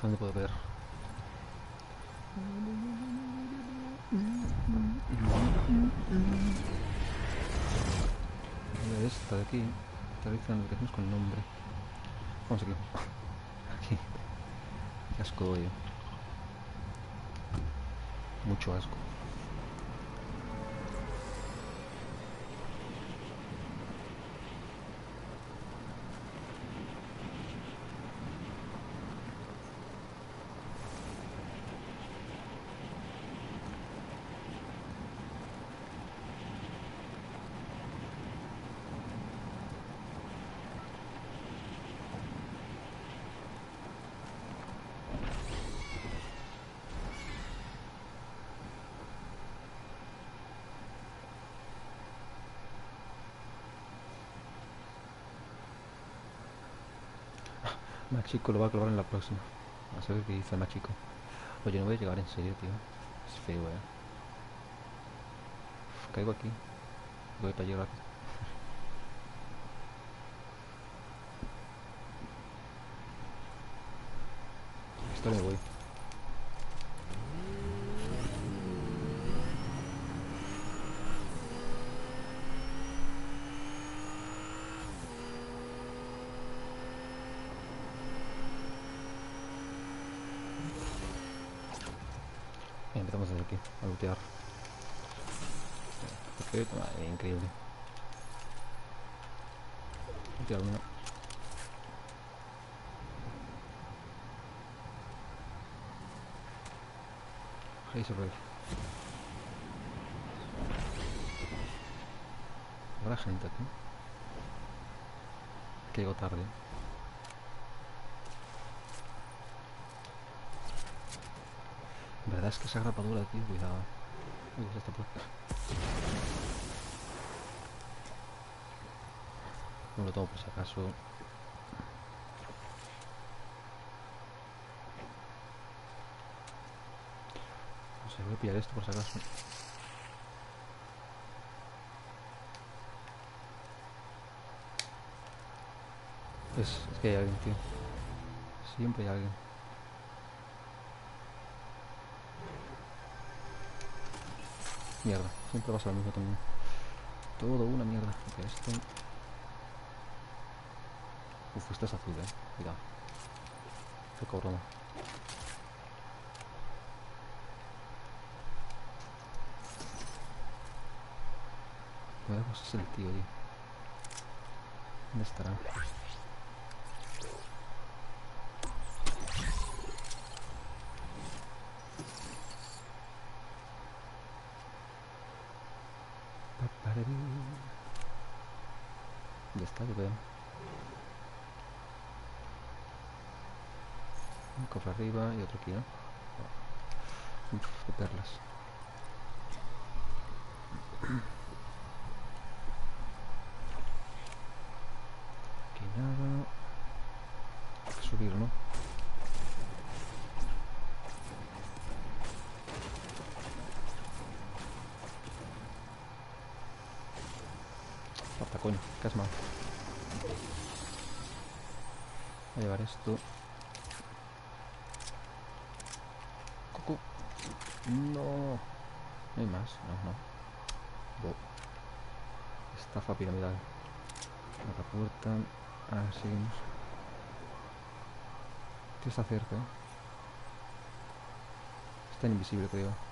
¿Dónde puedo ver? Esta de aquí. Te realiza notificaciones con nombre. Vamos aquí. Aquí. Qué asco, oye. Mucho asco. Machico lo va a clavar en la próxima. A saber qué dice Machico. Oye, no voy a llegar en serio, tío. Es feo, Caigo aquí. Voy para llegar rápido. Esto me voy. Empezamos desde aquí, a lootear. Perfecto, increíble. Lootear uno. Ahí se puede. ¿Habrá gente aquí? Que llego tarde. En verdad es que esa grapadura, tío, cuidado. Uy, se está por acá. No lo tomo por si acaso. No sé, voy a pillar esto por si acaso. Es que hay alguien, tío. Siempre hay alguien. Mierda, siempre pasa lo mismo también. Todo una mierda. Ok, esto... Uf, esto es azul, Cuidado. Poca broma. Me da cosas el tío. ¿Dónde estará? Ya está, yo veo. Un cofre arriba y otro aquí, ¿no? Uf, de perlas. Aquí nada. Hay que subir, ¿no? Hasta coño, qué has mal. Voy a llevar esto. Coco. No. No hay más. No. Bo. Estafa piramidal. La puerta. A ver, seguimos. Tío, está cerca, Está invisible, creo.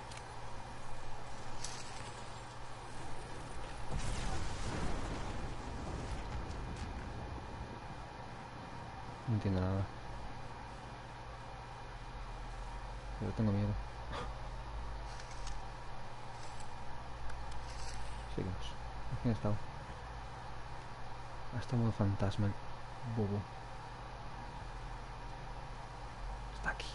No entiendo nada. Pero tengo miedo. Seguimos. ¿Quién ha estado? Ha estado modo fantasma el bobo. Está aquí.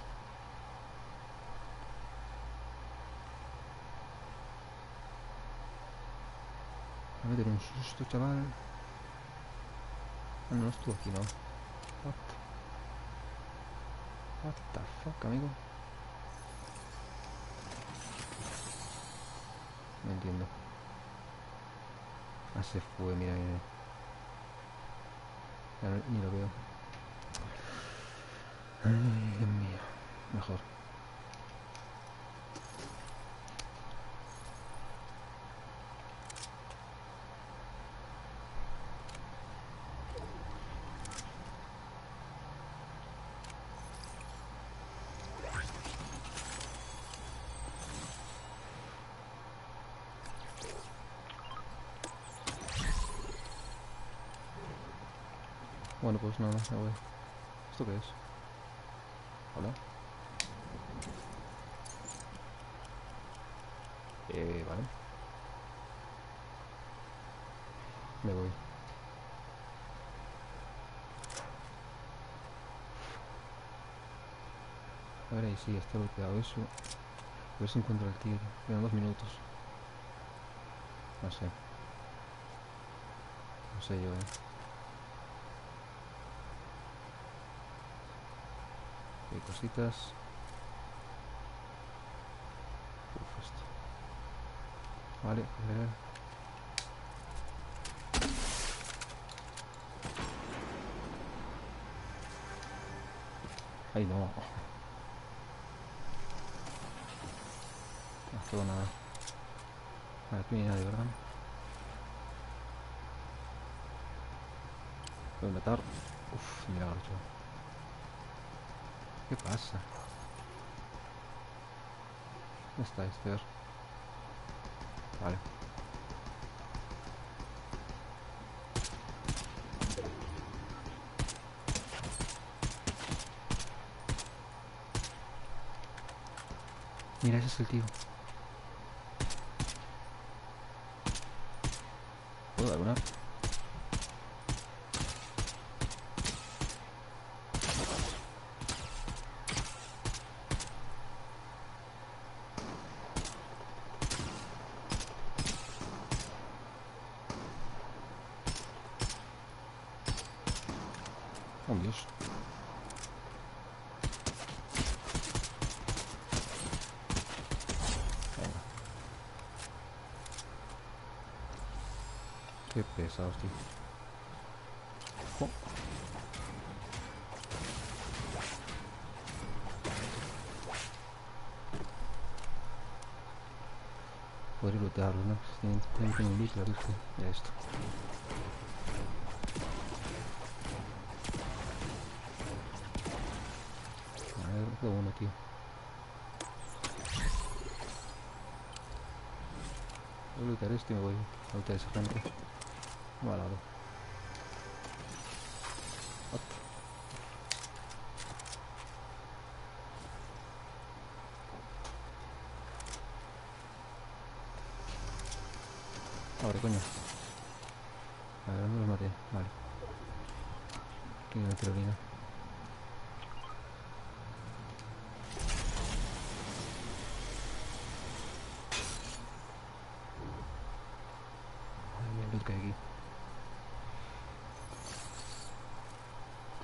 Me voy a meter un susto, chaval. Ah, no estuvo aquí, ¿no? What the fuck, amigo? No entiendo. Ah, se fue, mira. Ya ni lo veo. Ay, Dios mío. Mejor. Bueno, pues nada, me voy. ¿Esto qué es? Hola. Vale. Me voy. A ver ahí sí, está bloqueado eso. A ver si encuentro el tío. Quedan 2 minutos. No sé. No sé yo, Hay cositas. Uf, esto. Vale, a ver. Ay, no. No, todo nada. Vale, aquí no hay nadie, ¿verdad? Voy a matar. Uf, milagro, chaval. ¿Qué pasa? ¿Dónde está este? Vale. Mira, ese es el tío. ¿Puedo dar una? Oh, Dios. Venga. Qué pesados, tío. Oh. Podría lootearlo, ¿no? Tienen que un loot, la viste. Ya esto. A ver, qué bueno, tío. Voy a lootear esto y me voy a lootear esa gente. No al lado. What? Abre, coño. A ver, ¿dónde los maté? Vale. Aquí hay una tirolina. Madre mía, el loot que hay aquí.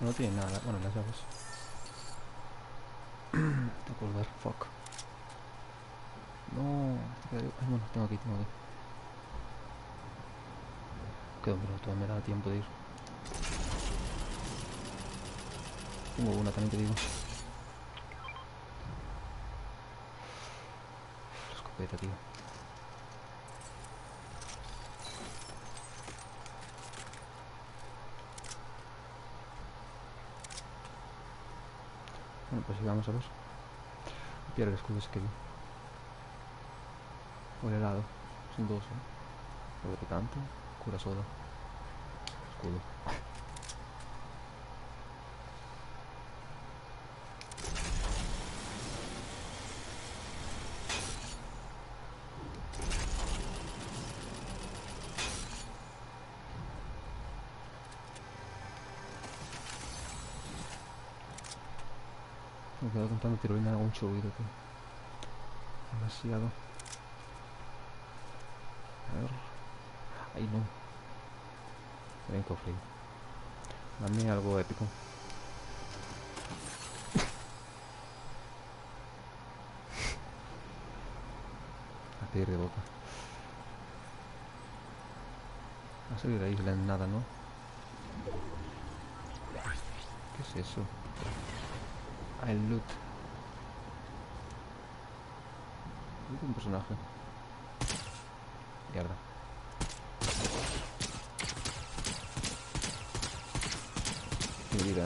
No tiene nada. Bueno, las llaves. Tengo que volver. Fuck. No. Ay, bueno, tengo aquí. Quedo un minuto, me da tiempo de ir. Tengo una también, te digo. La escopeta, tío. Bueno, pues sigamos a ver. Pierde el escudo ese que vi. O el helado. Son dos, Lo de tanto. Cura soda. Escudo. Me quedo contando tirolina, hago mucho ruido, tío. Demasiado. A ver. Ay, no. Ven, cofre. Dame algo épico. A pedir de boca. Va a salir de la isla en nada, ¿no? ¿Qué es eso? Ah, el loot. Un personaje. Mierda. Mi vida.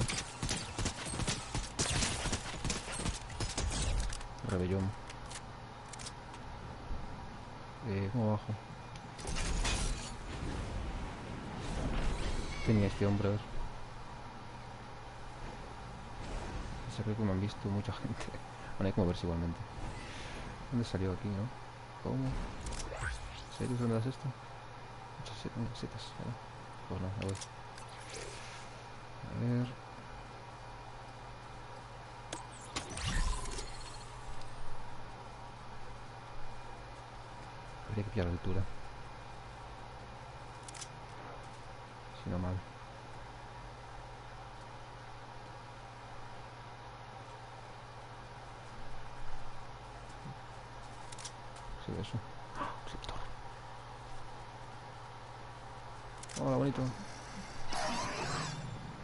Rebellón. ¿Cómo bajo? Tenía este hombre, a ver. Se cree que me han visto mucha gente. Bueno, hay que moverse igualmente. ¿Dónde salió aquí, no? ¿Cómo? ¿En serio? ¿Dónde das esto? Muchas setas. ¿Vale? Pues no, me voy. A ver... Habría que pillar la altura. Si no, mal. Sí, eso. Receptor. Hola, bonito.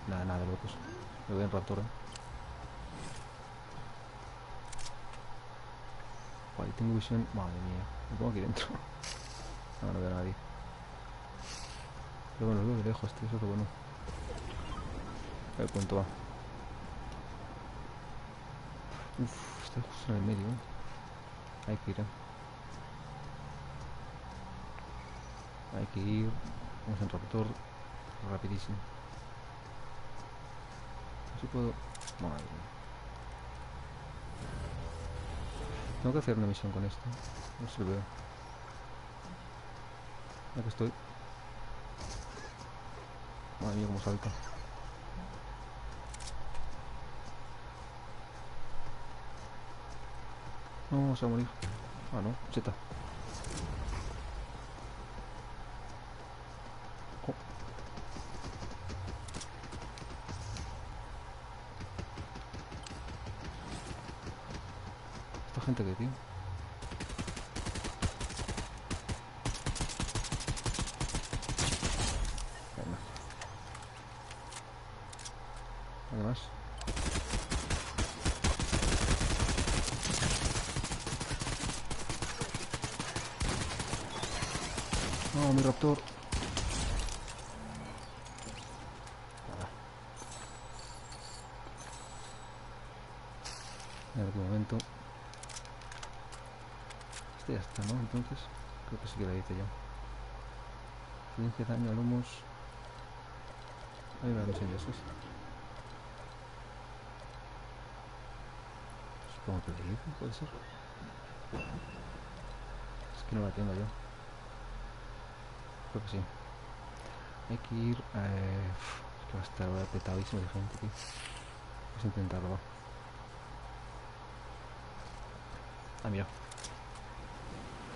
Nada de locos. Me voy en raptor, Vale, tengo visión. Madre mía. Me pongo aquí dentro. No veo a nadie. Pero bueno, lo veo de lejos, tío. Eso es lo bueno. A ver cuánto va. Uff, está justo en el medio, Hay que ir, Hay que ir. Vamos en raptor. Rapidísimo. Si puedo... Madre mía. Tengo que hacer una misión con esto. No sé si lo veo. Aquí estoy. Madre mía, cómo salta. No, se va a morir. Ah, no, Z. Oh. ¿Esta gente qué, tío? Venga. Además. No, mi raptor. Nada. A ver qué momento. Este ya está, ¿no? Entonces, creo que sí que la hice ya. Inflige daño a lomos. Hay una misión de esos. Supongo que le hice, puede ser. Es que no la tengo yo. Creo que sí. Hay que ir. Es que va a estar petadísimo de gente, tío. Vamos a intentarlo, va. Ah, mira.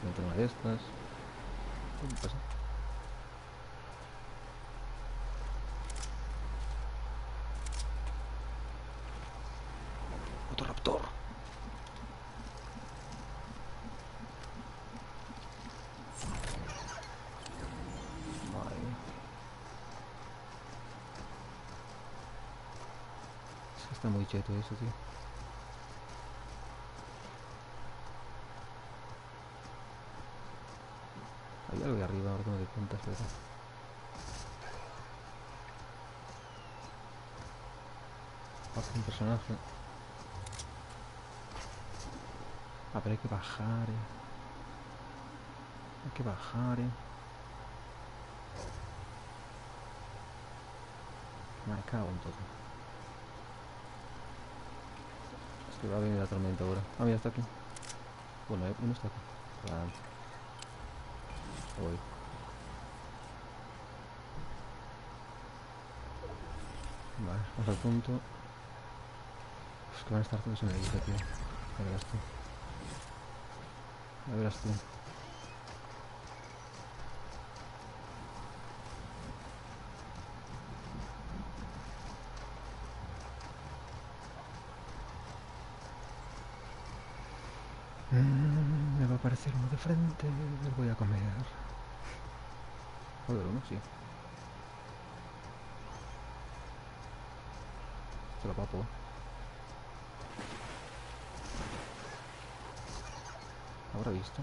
Meter una de estas. ¿Qué pasa? Otro raptor. Madre mía. Es que está muy cheto eso, tío. Hay algo de arriba, ahora que me doy cuenta, es verdad. Baja un personaje. Ah, pero hay que bajar, Hay que bajar, Me cago en todo. Es que va a venir la tormenta ahora. Ah, mira, está aquí. Bueno, uno está aquí. Adelante. Voy. Vale, vamos al punto. Es que van a estar todos en el isla, tío. Ya verás tú. Ya verás tú. Me va a aparecer uno de frente. Me voy a comer. Joder, uno, sí. Se lo papo. A ¿Lo habrá visto?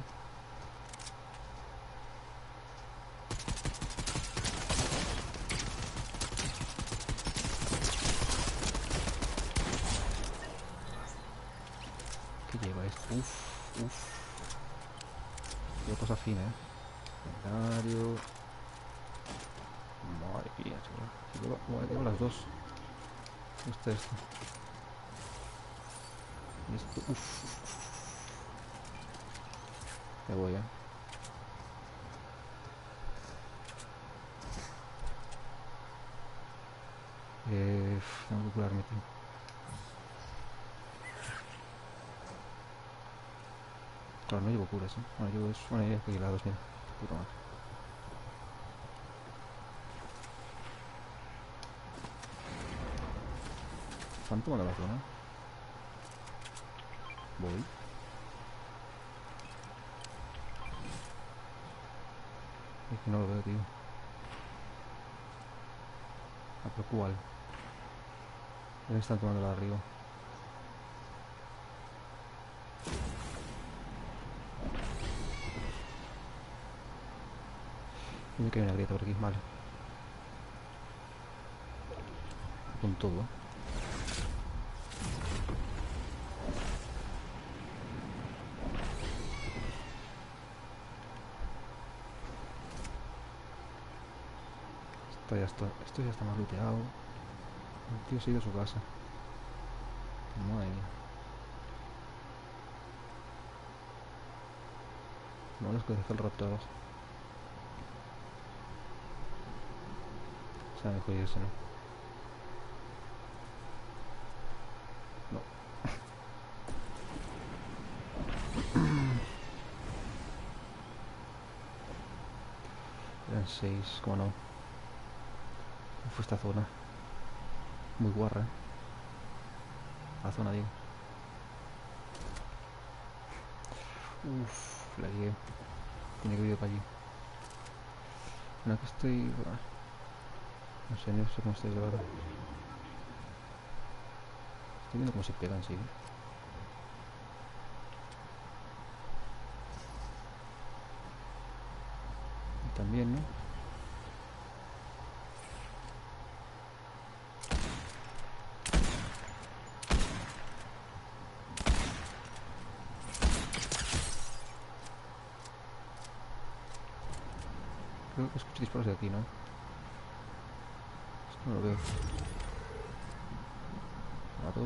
¿Qué lleva esto? Uf. Lleva cosa fina, Inventario. Madre mía, chaval. Lleva las dos. Esto. Y esto. Ya voy, tengo que curarme, tío. Claro, no llevo curas, Bueno, llevo eso. Bueno, ya que la 2000. Puta madre. Están tomando la zona. Voy. Es que no lo veo, tío. Ah, pero ¿cuál? Ya están tomando la de arriba. Dime que hay una grieta por aquí, vale. Con todo, Esto ya está más looteado. El tío se ha ido a su casa. Madre mía. No les puede hacer el raptor abajo. O sea, mejor irse, ¿no? No. Eran 6, ¿cómo no? Fue esta zona. Muy guarra, La zona, digo. Uff, la guía. Tiene que ir para allí. Bueno, aquí estoy... No sé cómo estáis de verdad. Estoy viendo cómo se pegan, sí. Y también, ¿no? Creo que escucho disparos de aquí, ¿no? Esto no lo veo. Mato.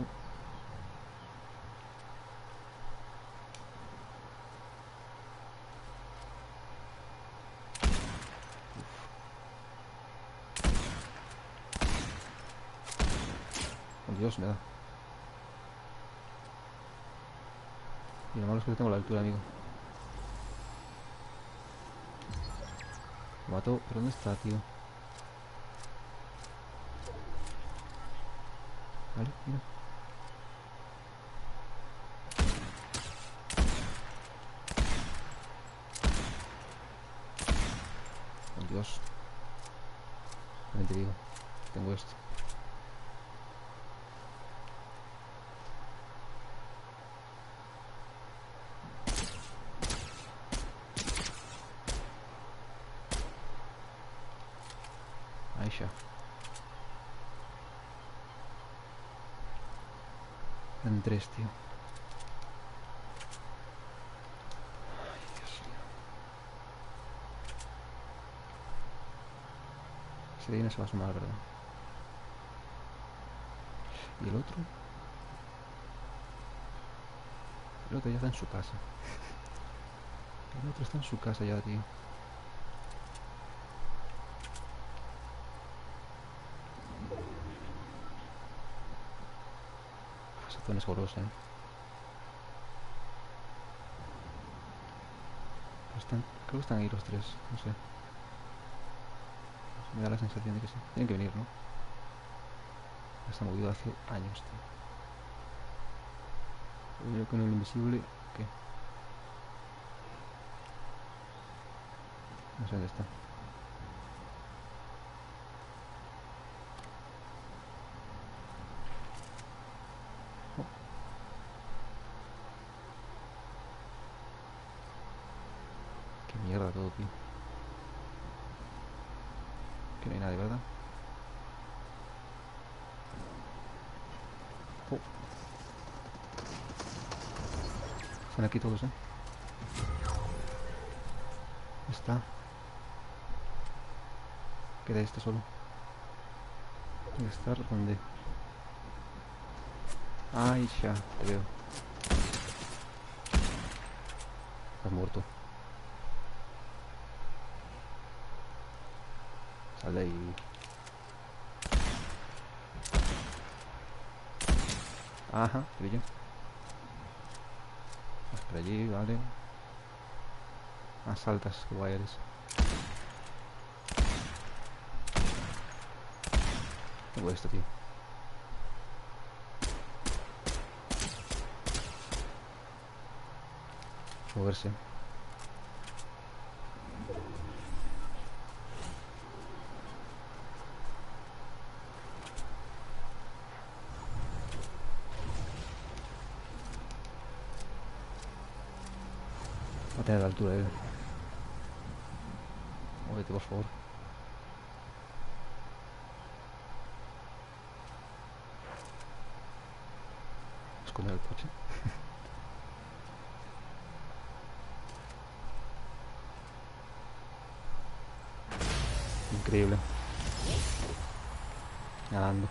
Oh, Dios, me da. Y lo malo es que tengo la altura, amigo. Lo mato. ¿Pero dónde está, tío? Vale, mira. Oh, Dios. También te digo. Tengo esto. Ahí ya. En 3, tío. Ay, Dios mío. Ese de ahí no se va a sumar, ¿verdad? ¿Y el otro? El otro ya está en su casa. El otro está en su casa ya, tío. Esa zona es horrorosa, Creo que están ahí los 3, no sé. Me da la sensación de que sí. Tienen que venir, ¿no? Está movido hace años, tío. Yo con el invisible... ¿Qué? No sé dónde está. Que no hay nadie, ¿verdad? Oh. Están aquí todos, ¿eh? Está. Queda este solo. Tiene que estar donde. Ay, ya, te veo. Estás muerto. Sal de ahí. Ajá, te vi yo. Vas por allí, vale. Saltas, que guay eres. Tengo esto, tío. Moverse. Va a tener la altura, Muévete, por favor. Esconder el coche. Increíble. Ganando.